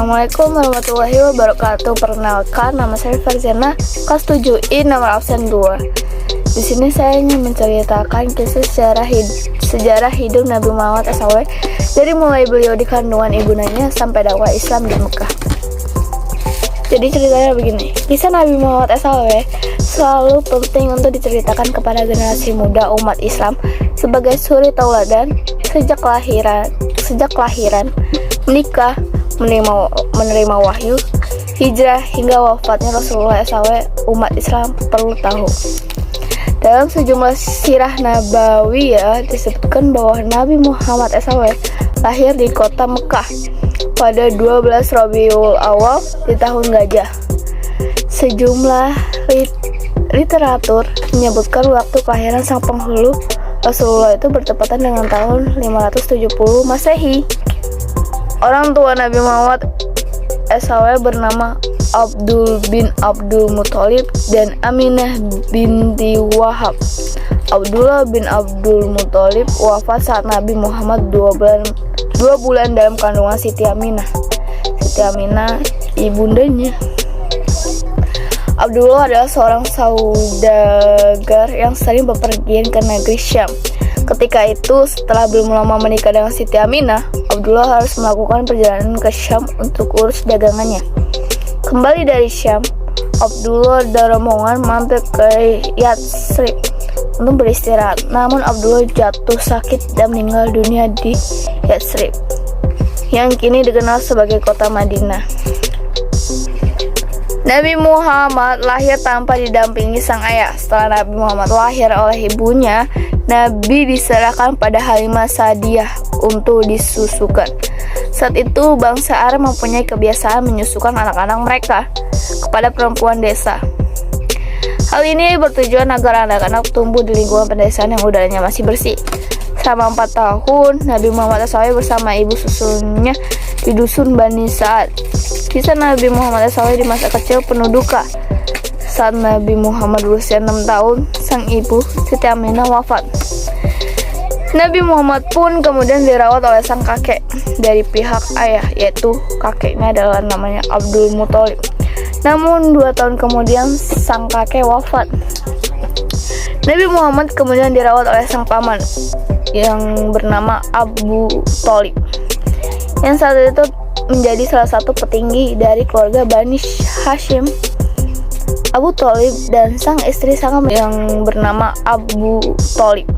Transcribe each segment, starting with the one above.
Assalamualaikum warahmatullahi wabarakatuh. Perkenalkan, nama saya Farzana, kelas 7I, nomor absen 2. Di sini saya ingin menceritakan kisah sejarah hidup Nabi Muhammad SAW dari mulai beliau di kandungan ibundanya sampai dakwah Islam di Mekah. Jadi ceritanya begini, kisah Nabi Muhammad SAW selalu penting untuk diceritakan kepada generasi muda umat Islam sebagai suri tauladan sejak kelahiran, menikah, menerima wahyu, hijrah hingga wafatnya Rasulullah SAW. Umat Islam perlu tahu. Dalam sejumlah sirah nabawiyah disebutkan bahwa Nabi Muhammad SAW lahir di kota Mekah pada 12 Rabiul Awal di tahun gajah. Sejumlah literatur menyebutkan waktu kelahiran sang penghulu Rasulullah itu bertepatan dengan tahun 570 Masehi. Orang tua Nabi Muhammad SAW bernama Abdul bin Abdul Muthalib dan Aminah binti Wahab. Abdullah bin Abdul Muthalib wafat saat Nabi Muhammad 2 bulan dalam kandungan Siti Aminah. Siti Aminah ibundanya. Abdullah adalah seorang saudagar yang sering bepergian ke negeri Syam. Ketika itu, setelah belum lama menikah dengan Siti Aminah, Abdullah harus melakukan perjalanan ke Syam untuk urus dagangannya. Kembali dari Syam, Abdullah dan rombongan mampir ke Yatsrib untuk beristirahat. Namun Abdullah jatuh sakit dan meninggal dunia di Yatsrib, yang kini dikenal sebagai kota Madinah. Nabi Muhammad lahir tanpa didampingi sang ayah. Setelah Nabi Muhammad lahir oleh ibunya, Nabi diserahkan pada Halimah Sa'diyah untuk disusukan. Saat itu bangsa Arab mempunyai kebiasaan menyusukan anak-anak mereka kepada perempuan desa. Hal ini bertujuan agar anak-anak tumbuh di lingkungan pedesaan yang udaranya masih bersih. Selama 4 tahun, Nabi Muhammad SAW bersama ibu susunya di dusun Bani Sa'ad. Kisah Nabi Muhammad SAW di masa kecil penuh duka. Saat Nabi Muhammad berusia 6 tahun, sang ibu Siti Aminah wafat. Nabi Muhammad pun kemudian dirawat oleh sang kakek dari pihak ayah, yaitu kakeknya adalah namanya Abdul Muthalib. Namun 2 tahun kemudian sang kakek wafat. Nabi Muhammad kemudian dirawat oleh sang paman yang bernama Abu Thalib, yang saat itu menjadi salah satu petinggi dari keluarga Bani Hashim. Abu Thalib dan sang istri yang bernama Abu Thalib,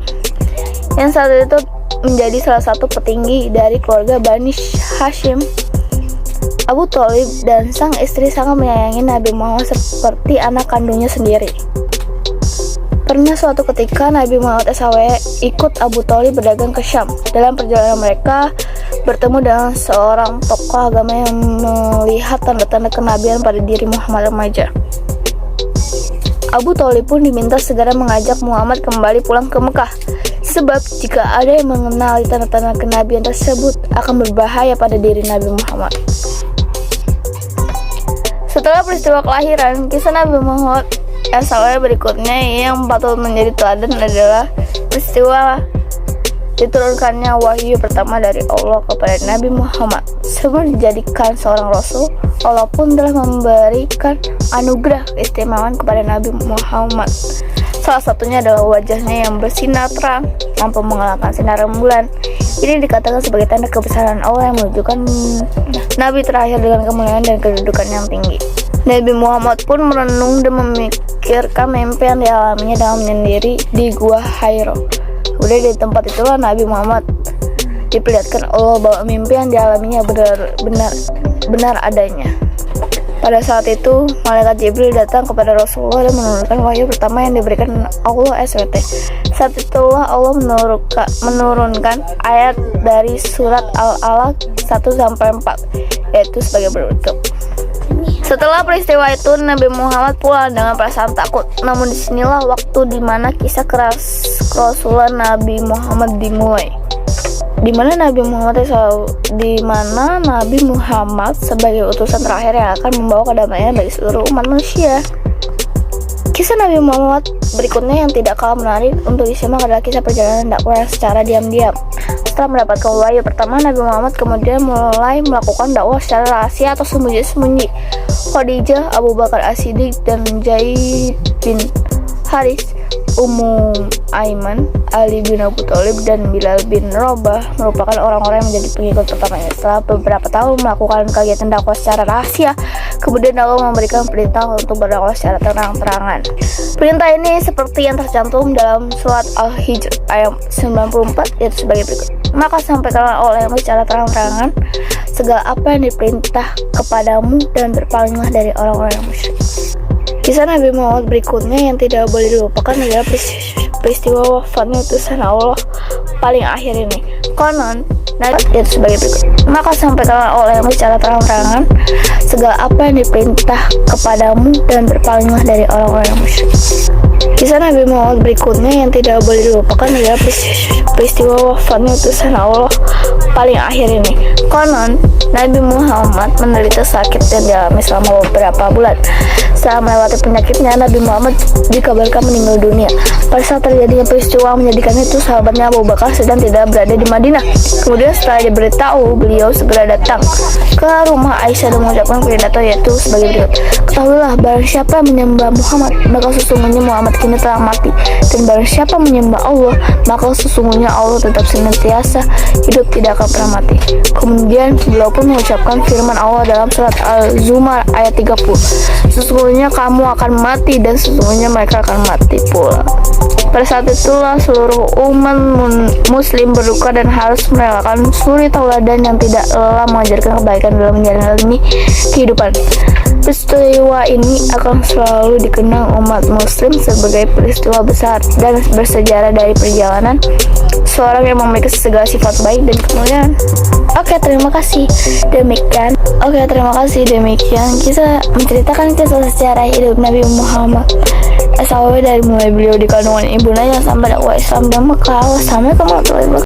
yang saat itu menjadi salah satu petinggi dari keluarga Bani Hashim. Abu Thalib dan sang istri sangat menyayangi Nabi Muhammad seperti anak kandungnya sendiri. Pernah suatu ketika Nabi Muhammad SAW ikut Abu Thalib berdagang ke Syam. Dalam perjalanan mereka bertemu dengan seorang tokoh agama yang melihat tanda-tanda kenabian pada diri Muhammad remaja. Abu Thalib pun diminta segera mengajak Muhammad kembali pulang ke Mekah, sebab jika ada yang mengenali tanda-tanda kenabian tersebut akan berbahaya pada diri Nabi Muhammad. Setelah peristiwa kelahiran, kisah Nabi Muhammad SAW berikutnya yang patut menjadi teladan adalah peristiwa diturunkannya wahyu pertama dari Allah kepada Nabi Muhammad. Sebelum dijadikan seorang rasul, Allah pun telah memberikan anugerah keistimewaan kepada Nabi Muhammad. Salah satunya adalah wajahnya yang bersinar terang, mampu mengalahkan sinar rembulan. Ini dikatakan sebagai tanda kebesaran Allah yang menunjukkan Nabi terakhir dengan kemuliaan dan kedudukan yang tinggi. Nabi Muhammad pun merenung dan memikirkan mimpi yang dialaminya dalam menyendiri di Gua Hira. Kemudian di tempat itulah Nabi Muhammad diperlihatkan Allah bahwa mimpi yang dialaminya benar adanya. Pada saat itu, malaikat Jibril datang kepada Rasulullah dan menurunkan wahyu pertama yang diberikan Allah SWT. Saat itulah Allah menurunkan ayat dari surat Al-Alaq 1-4, yaitu sebagai berikut. Setelah peristiwa itu, Nabi Muhammad pulang dengan perasaan takut. Namun disinilah waktu di mana kisah kerasulan Nabi Muhammad dimulai. Di mana Nabi Muhammad sebagai utusan terakhir yang akan membawa kedamaian bagi seluruh umat manusia. Kisah Nabi Muhammad berikutnya yang tidak kalah menarik untuk disimak adalah kisah perjalanan dakwah secara diam-diam. setelah mendapatkan wahyu pertama, Nabi Muhammad kemudian mulai melakukan dakwah secara rahasia atau sembunyi-sembunyi. Khadijah, Abu Bakar As-Siddiq, dan Zaid bin Haris, Ummu Aiman, Ali bin Abi Thalib, dan Bilal bin Rabah merupakan orang-orang yang menjadi pengikut pertamanya. Setelah beberapa tahun melakukan kegiatan dakwah secara rahasia, kemudian Allah memberikan perintah untuk berdakwah secara terang-terangan. Perintah ini seperti yang tercantum dalam surat Al-Hijr ayat 94, yaitu sebagai berikut. Maka sampaikanlah olehmu secara terang-terangan segala apa yang diperintah kepadamu dan berpalinglah dari orang-orang yang musyrik. Kisah Nabi Muhammad berikutnya yang tidak boleh dilupakan adalah peristiwa wafatnya utusan Allah paling akhir ini. Konon, itu sebagai berikut. Maka sampaikanlah olehmu secara terang-terangan segala apa yang diperintah kepadamu dan berpalinglah dari orang-orang yang musyrik. Kisah Nabi Muhammad berikutnya yang tidak boleh dilupakan adalah peristiwa wafatnya utusan Allah paling akhir ini. Konon, Nabi Muhammad menderita sakit yang dialami selama beberapa bulan. Setelah melewati penyakitnya, Nabi Muhammad dikabarkan meninggal dunia. Pada saat terjadinya peristiwa menyedihkan itu, sahabatnya Abu Bakar sedang tidak berada di Madinah. Kemudian setelah diberitahu, beliau segera datang ke rumah Aisyah dan mengucapkan pidato, yaitu sebagai berikut. Ketahuilah, barang siapa yang menyembah Muhammad, maka sesungguhnya Muhammad kini telah mati. Dan barang siapa menyembah Allah, maka sesungguhnya Allah tetap senantiasa hidup, tidak akan pernah mati. Kemudian beliau pun mengucapkan firman Allah dalam surat Al-Zumar ayat 30. Sesungguhnya kamu akan mati dan sesungguhnya mereka akan mati pula. Pada saat itulah seluruh umat muslim berduka dan harus merelakan suri tauladan yang tidak lelah mengajarkan kebaikan dalam menjalani kehidupan. Peristiwa ini akan selalu dikenang umat muslim sebagai peristiwa besar dan bersejarah dari perjalanan seorang yang memiliki segala sifat baik dan kemuliaan. Terima kasih. Demikian kisah menceritakan kisah sejarah hidup Nabi Muhammad SAW dari mulai beliau di kandungan ibundanya sampai dakwah Islam di Mekah. Wassalamualaikum warahmatullahi wabarakatuh.